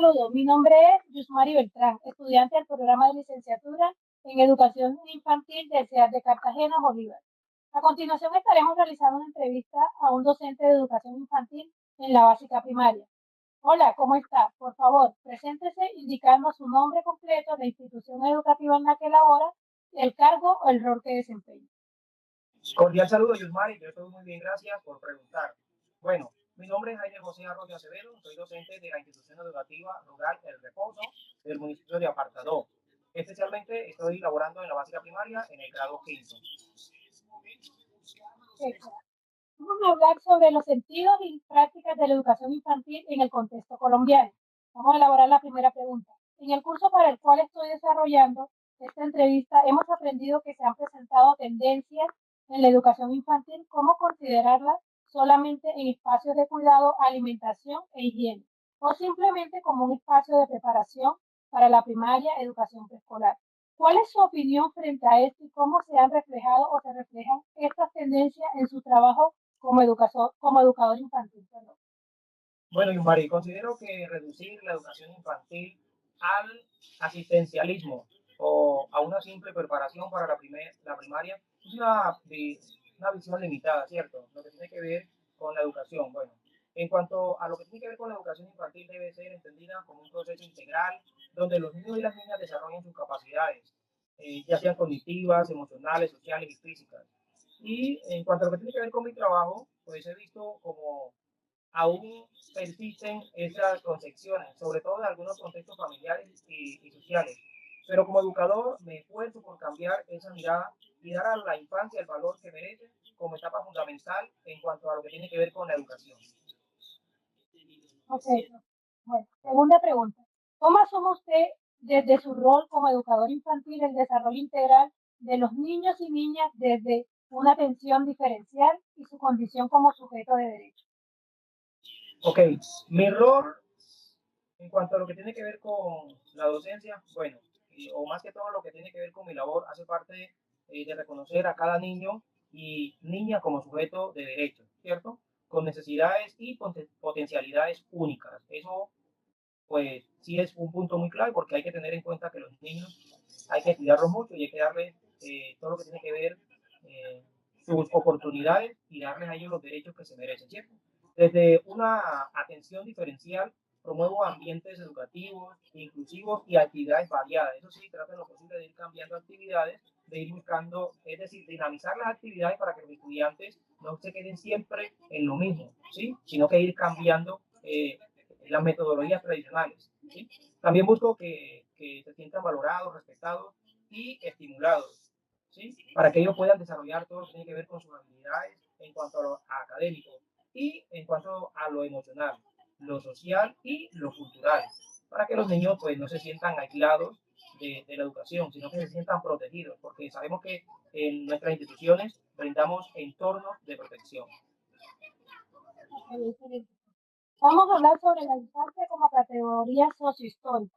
Saludos, mi nombre es Yusmari Beltrán, estudiante del programa de licenciatura en Educación Infantil del CEAR de Cartagena, Bolívar. A continuación estaremos realizando una entrevista a un docente de educación infantil en la básica primaria. Hola, ¿cómo está? Por favor, preséntese indicando su nombre completo, la institución educativa en la que labora, el cargo o el rol que desempeña. Cordial saludo, Yusmari. Yo estoy muy bien, gracias por preguntar. Bueno, mi nombre es Jaime José Arroyo Acevedo, soy docente de la institución educativa rural El Reposo del municipio de Apartadó. Especialmente estoy laborando en la básica primaria en el grado quinto. Vamos a hablar sobre los sentidos y prácticas de la educación infantil en el contexto colombiano. Vamos a elaborar la primera pregunta. En el curso para el cual estoy desarrollando esta entrevista, hemos aprendido que se han presentado tendencias en la educación infantil, cómo considerarla solamente en espacios de cuidado, alimentación e higiene, o simplemente como un espacio de preparación para la primaria, educación preescolar. ¿Cuál es su opinión frente a esto y cómo se han reflejado o se reflejan estas tendencias en su trabajo como educador infantil? Perdón? Bueno, Yusmari, considero que reducir la educación infantil al asistencialismo o a una simple preparación para la primaria es una visión limitada, ¿cierto? Lo que tiene que ver con la educación. Bueno, en cuanto a lo que tiene que ver con la educación infantil, debe ser entendida como un proceso integral donde los niños y las niñas desarrollen sus capacidades, ya sean cognitivas, emocionales, sociales y físicas. Y en cuanto a lo que tiene que ver con mi trabajo, pues he visto como aún persisten esas concepciones, sobre todo en algunos contextos familiares y sociales. Pero como educador me esfuerzo por cambiar esa mirada y dar a la infancia el valor que merece como etapa fundamental en cuanto a lo que tiene que ver con la educación. Ok, bueno, segunda pregunta. ¿Cómo asume usted desde su rol como educador infantil el desarrollo integral de los niños y niñas desde una atención diferencial y su condición como sujeto de derecho? Ok, mi rol en cuanto a lo que tiene que ver con la docencia, bueno, o más que todo lo que tiene que ver con mi labor, hace parte de reconocer a cada niño y niña como sujeto de derecho, ¿cierto? Con necesidades y potencialidades únicas. Eso, pues, sí es un punto muy clave porque hay que tener en cuenta que los niños hay que cuidarlos mucho y hay que darles todo lo que tiene que ver eh, sus oportunidades y darles a ellos los derechos que se merecen, ¿cierto? Desde una atención diferencial, promuevo ambientes educativos, inclusivos y actividades variadas. Eso sí, trata en lo posible de ir cambiando actividades, de ir buscando, es decir, dinamizar las actividades para que los estudiantes no se queden siempre en lo mismo, ¿sí? Sino que ir cambiando las metodologías tradicionales, ¿sí? También busco que se sientan valorados, respetados y estimulados, ¿sí? Para que ellos puedan desarrollar todo lo que tiene que ver con sus habilidades en cuanto a lo académico y en cuanto a lo emocional, lo social y lo cultural, para que los niños pues no se sientan aislados de la educación, sino que se sientan protegidos, porque sabemos que en nuestras instituciones brindamos entornos de protección. Ok, excelente. Vamos a hablar sobre la infancia como categoría sociohistórica.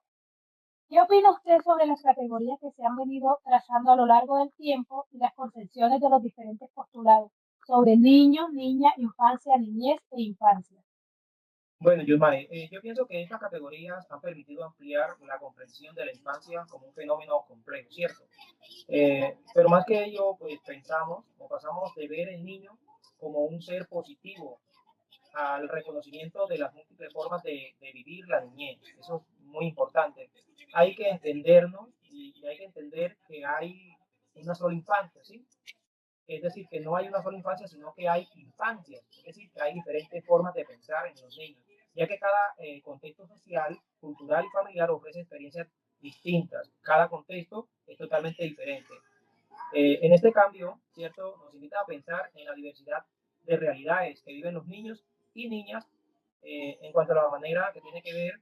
¿Qué opina usted sobre las categorías que se han venido trazando a lo largo del tiempo y las concepciones de los diferentes postulados sobre niños, niñas, infancia, niñez e infancia? Bueno, Yusmane, yo pienso que estas categorías han permitido ampliar la comprensión de la infancia como un fenómeno complejo, ¿cierto? Pero más que ello, pues pensamos o pasamos de ver el niño como un ser positivo al reconocimiento de las múltiples formas de vivir la niñez. Eso es muy importante. Hay que entendernos y hay que entender que hay una sola infancia, ¿sí? Es decir, que no hay una sola infancia, sino que hay infancias. Es decir, que hay diferentes formas de pensar en los niños, ya que cada contexto social, cultural y familiar ofrece experiencias distintas. Cada contexto es totalmente diferente. En este cambio, ¿cierto? Nos invita a pensar en la diversidad de realidades que viven los niños y niñas en cuanto a la manera que tiene que ver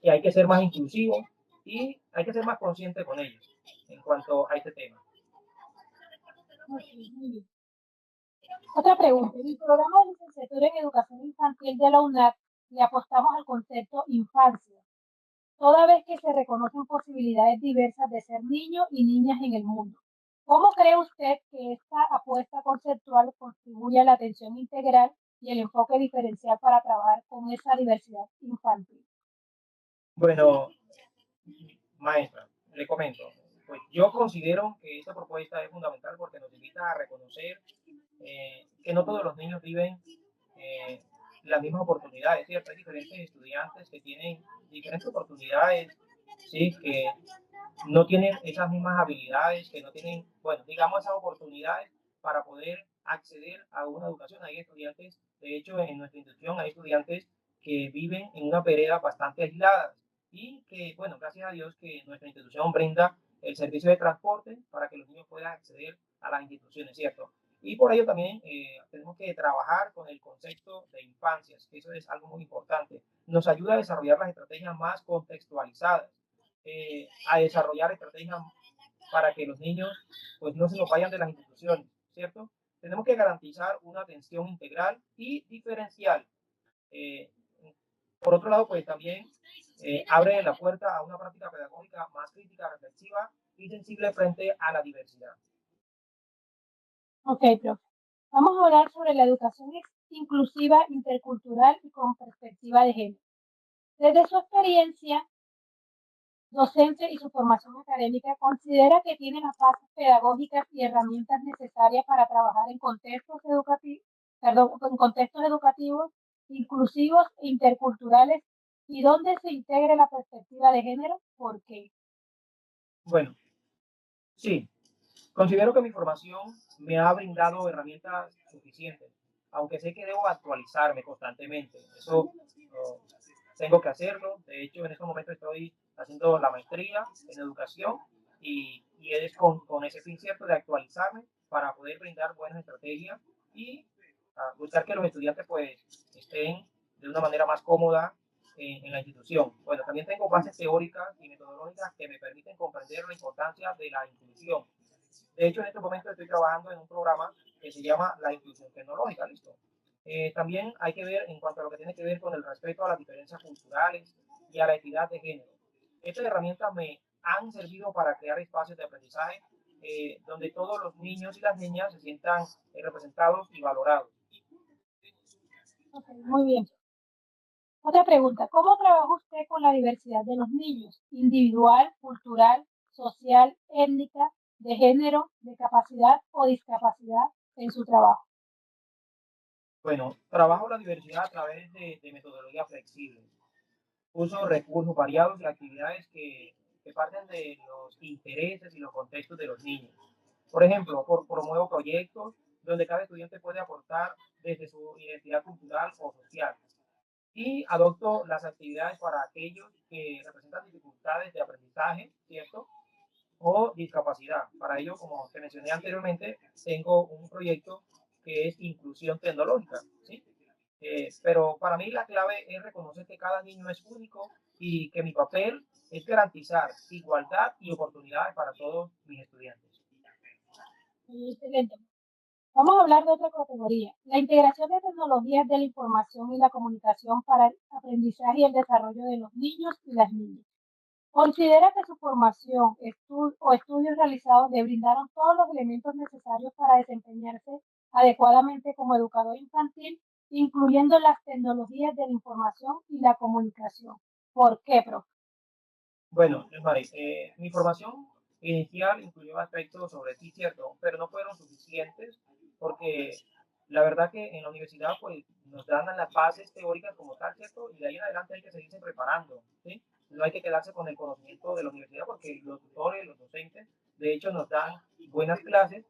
que hay que ser más inclusivo y hay que ser más consciente con ellos en cuanto a este tema. Ok, muy bien. Otra pregunta. En el programa de licenciatura en educación infantil de la UNAD le apostamos al concepto infancia, toda vez que se reconocen posibilidades diversas de ser niños y niñas en el mundo. ¿Cómo cree usted que esta apuesta conceptual contribuye a la atención integral y el enfoque diferencial para trabajar con esa diversidad infantil? Bueno, maestra, le comento, pues yo considero que esta propuesta es fundamental porque nos invita a reconocer que no todos los niños viven eh, las mismas oportunidades, ¿cierto? Hay diferentes estudiantes que tienen diferentes oportunidades, ¿sí? Que no tienen esas mismas habilidades, que no tienen, bueno, digamos esas oportunidades para poder acceder a una educación. Hay estudiantes, de hecho, en nuestra institución hay estudiantes que viven en una vereda bastante aislada y que, bueno, gracias a Dios que nuestra institución brinda el servicio de transporte para que los niños puedan acceder a las instituciones, ¿cierto? Y por ello también tenemos que trabajar con el concepto de infancias, que eso es algo muy importante. Nos ayuda a desarrollar las estrategias más contextualizadas, a desarrollar estrategias para que los niños pues no se nos vayan de las instituciones, ¿cierto? Tenemos que garantizar una atención integral y diferencial. Eh, por otro lado, pues también abre la puerta a una práctica pedagógica más crítica, reflexiva y sensible frente a la diversidad. Ok, profe. Vamos a hablar sobre la educación inclusiva, intercultural y con perspectiva de género. Desde su experiencia docente y su formación académica, considera que tiene las bases pedagógicas y herramientas necesarias para trabajar en contextos educativos, en contextos educativos inclusivos e interculturales y donde se integre la perspectiva de género. ¿Por qué? Bueno, sí, considero que mi formación me ha brindado herramientas suficientes, aunque sé que debo actualizarme constantemente. Eso tengo que hacerlo. De hecho, en este momento estoy haciendo la maestría en educación y es con ese fin cierto de actualizarme para poder brindar buenas estrategias y buscar que los estudiantes pues estén de una manera más cómoda en la institución. Bueno, también tengo bases teóricas y metodológicas que me permiten comprender la importancia de la inclusión. De hecho, en este momento estoy trabajando en un programa que se llama la inclusión tecnológica, ¿listo? También hay que ver en cuanto a lo que tiene que ver con el respeto a las diferencias culturales y a la equidad de género. Estas herramientas me han servido para crear espacios de aprendizaje donde todos los niños y las niñas se sientan representados y valorados. Ok, muy bien. Otra pregunta, ¿cómo trabaja usted con la diversidad de los niños? Individual, cultural, social, étnica, de género, de capacidad o discapacidad en su trabajo. Bueno, trabajo la diversidad a través de metodologías flexibles. Uso recursos variados y actividades que parten de los intereses y los contextos de los niños. Por ejemplo, promuevo proyectos donde cada estudiante puede aportar desde su identidad cultural o social. Y adopto las actividades para aquellos que representan dificultades de aprendizaje, ¿cierto? O discapacidad. Para ello, como te mencioné anteriormente, tengo un proyecto que es inclusión tecnológica, ¿sí? Pero para mí la clave es reconocer que cada niño es único y que mi papel es garantizar igualdad y oportunidades para todos mis estudiantes. Excelente. Vamos a hablar de otra categoría, la integración de tecnologías de la información y la comunicación para el aprendizaje y el desarrollo de los niños y las niñas. ¿Considera que su formación o estudios realizados le brindaron todos los elementos necesarios para desempeñarse adecuadamente como educador infantil, incluyendo las tecnologías de la información y la comunicación? ¿Por qué, profe? Bueno, Mari, mi formación inicial incluyó aspectos sobre ti, cierto, pero no fueron suficientes porque la verdad que en la universidad pues nos dan las bases teóricas como tal, cierto, y de ahí en adelante hay que seguirse preparando, ¿sí? No hay que quedarse con el conocimiento de la universidad porque los tutores, los docentes, de hecho nos dan buenas clases,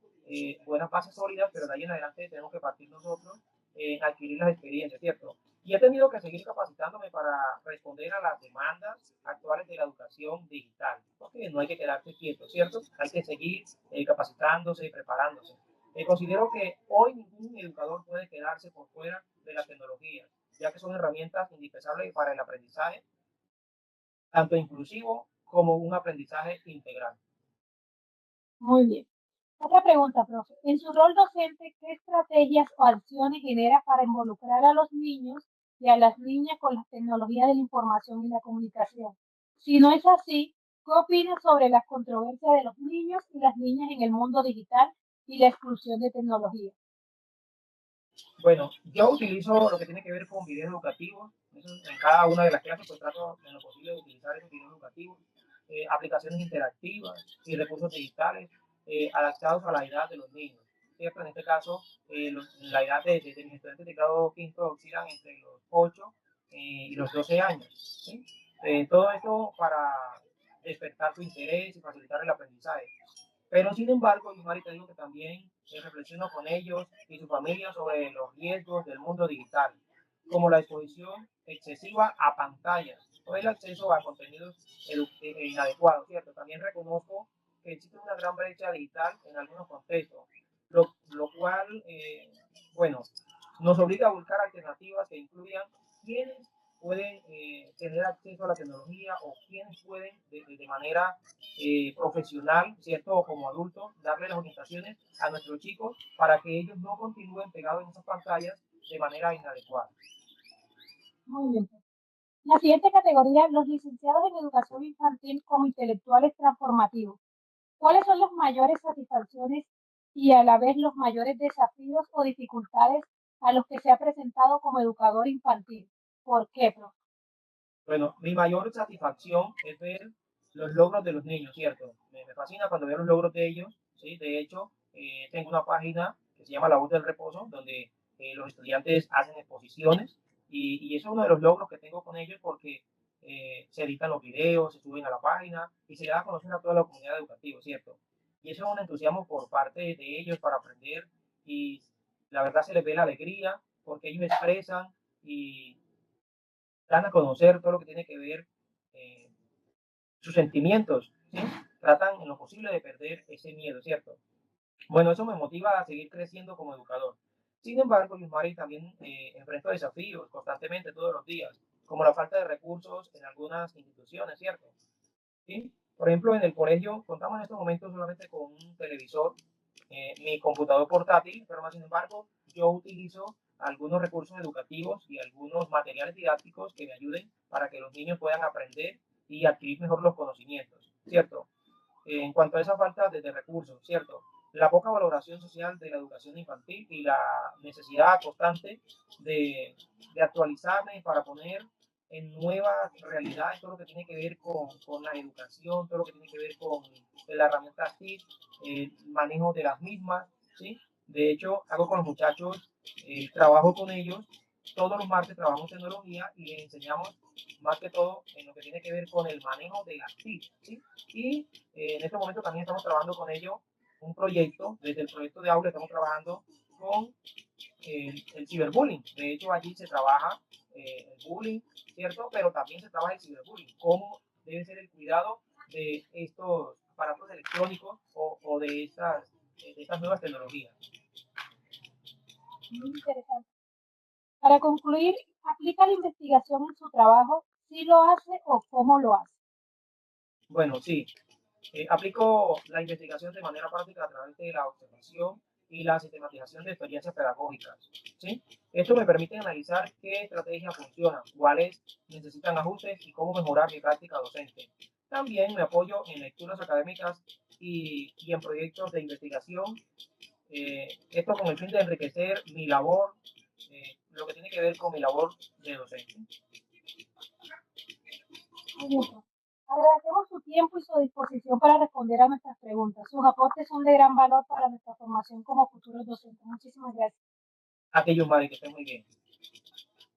buenas bases sólidas, pero de ahí en adelante tenemos que partir nosotros en adquirir las experiencias, ¿cierto? Y he tenido que seguir capacitándome para responder a las demandas actuales de la educación digital, porque no hay que quedarse quieto, ¿cierto? Hay que seguir capacitándose y preparándose. Considero que hoy ningún educador puede quedarse por fuera de la tecnología, ya que son herramientas indispensables para el aprendizaje, tanto inclusivo como un aprendizaje integral. Muy bien. Otra pregunta, profe. En su rol docente, ¿qué estrategias o acciones genera para involucrar a los niños y a las niñas con las tecnologías de la información y la comunicación? Si no es así, ¿qué opina sobre las controversias de los niños y las niñas en el mundo digital y la exclusión de tecnología? Bueno, yo utilizo lo que tiene que ver con videos educativos. Eso, en cada una de las clases, pues trato en lo posible de utilizar esos videos educativos, aplicaciones interactivas y recursos digitales adaptados a la edad de los niños. ¿Cierto? En este caso, la edad de mis estudiantes de grado quinto oscilan entre los 8 y los 12 años. ¿Sí? Todo esto para despertar su interés y facilitar el aprendizaje. Pero sin embargo, yo, Mari, te digo que también reflexiono con ellos y su familia sobre los riesgos del mundo digital, como la exposición excesiva a pantallas o el acceso a contenidos inadecuados, ¿cierto? También reconozco que existe una gran brecha digital en algunos contextos, lo cual, bueno, nos obliga a buscar alternativas que incluyan quienes pueden tener acceso a la tecnología o quienes pueden de manera profesional, ¿cierto? O como adultos, darle las orientaciones a nuestros chicos para que ellos no continúen pegados en esas pantallas de manera inadecuada. Muy bien. La siguiente categoría, los licenciados en educación infantil como intelectuales transformativos. ¿Cuáles son las mayores satisfacciones y a la vez los mayores desafíos o dificultades a los que se ha presentado como educador infantil? ¿Por qué, profe? Bueno, mi mayor satisfacción es ver los logros de los niños, ¿cierto? Me fascina cuando veo los logros de ellos, ¿sí? De hecho, tengo una página que se llama La Voz del Reposo, donde los estudiantes hacen exposiciones y eso es uno de los logros que tengo con ellos porque se editan los videos, se suben a la página y se le da a conocer a toda la comunidad educativa, ¿cierto? Y eso es un entusiasmo por parte de ellos para aprender y la verdad se les ve la alegría porque ellos expresan y dan a conocer todo lo que tiene que ver eh, sus sentimientos, ¿sí? Tratan en lo posible de perder ese miedo, ¿cierto? Bueno, eso me motiva a seguir creciendo como educador. Sin embargo, Yusmari, también enfrento desafíos constantemente todos los días, como la falta de recursos en algunas instituciones, ¿cierto? ¿Sí? Por ejemplo, en el colegio contamos en estos momentos solamente con un televisor, mi computador portátil, pero más sin embargo, yo utilizo algunos recursos educativos y algunos materiales didácticos que me ayuden para que los niños puedan aprender y adquirir mejor los conocimientos, ¿cierto? En cuanto a esa falta de recursos, ¿cierto? La poca valoración social de la educación infantil y la necesidad constante de actualizarme para poner en nuevas realidades todo lo que tiene que ver con la educación, todo lo que tiene que ver con la herramienta TIC, el manejo de las mismas, ¿sí? De hecho, hago con los muchachos, trabajo con ellos, todos los martes trabajamos tecnología y les enseñamos más que todo en lo que tiene que ver con el manejo de las TIC, ¿sí? Y en este momento también estamos trabajando con ellos un proyecto, desde el proyecto de aula estamos trabajando con el ciberbullying. De hecho, allí se trabaja el bullying, ¿cierto? Pero también se trabaja el ciberbullying, cómo debe ser el cuidado de estos aparatos electrónicos o de estas nuevas tecnologías. Muy interesante. Para concluir, ¿aplica la investigación en su trabajo? ¿Sí lo hace o cómo lo hace? Bueno, sí, aplico la investigación de manera práctica a través de la observación y la sistematización de experiencias pedagógicas. ¿Sí? Esto me permite analizar qué estrategias funcionan, cuáles necesitan ajustes y cómo mejorar mi práctica docente. También me apoyo en lecturas académicas y en proyectos de investigación, esto con el fin de enriquecer mi labor, lo que tiene que ver con mi labor de docente. Muy bien. Agradecemos su tiempo y su disposición para responder a nuestras preguntas. Sus aportes son de gran valor para nuestra formación como futuros docentes. Muchísimas gracias. Aquellos, Mari, que estén muy bien.